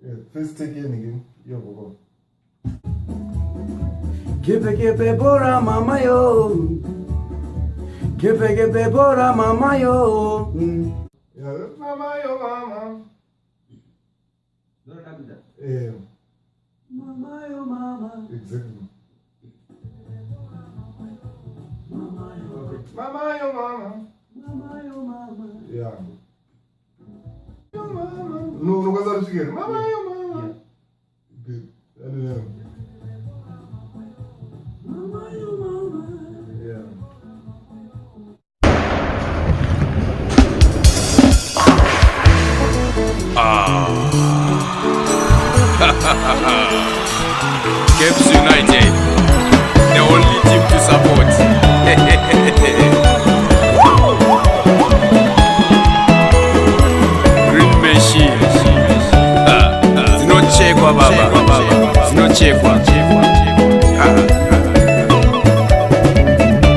Yeah, first take again. Yo, go. Kepe bora mama yo. Kepe bora mama yo. Yeah, mama yo mama. Yeah. Mama yo mama. Exactly. Mama yo. Mama yo mama. Mama yo mama. Yeah. Yo mama. No, no kasar again. Mama yo mama. Good. I don't know. Mama yo mama. Yeah. Caps United, the only team to support. Green Machine. Zinochekwa baba. Zinochekwa.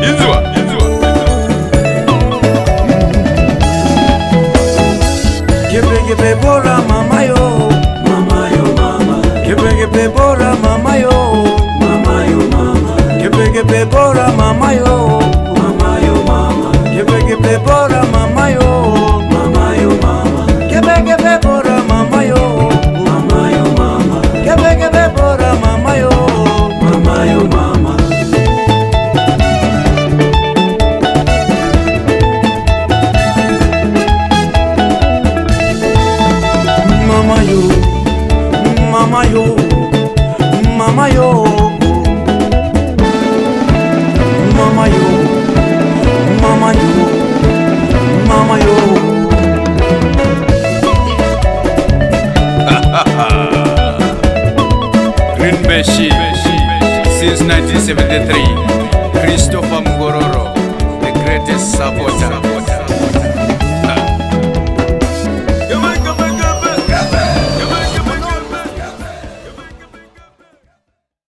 Inzwa. Kepe bora mama yo. Mama yo mama. Kepe bora mama yo. Mama yo mama. Kepe bora mama yo. Mama yo mama. Kepe bora mama yo. Mama yo mama. Kepe bora mama yo. Mama yo mama. Kepe bora mama yo. Mama yo mama. Mama yo. Mama yo. Mama yo. Mama yo. Mama yo. Mama yo. Green Machine. Since 1973, Christopher Mugororo, the greatest supporter.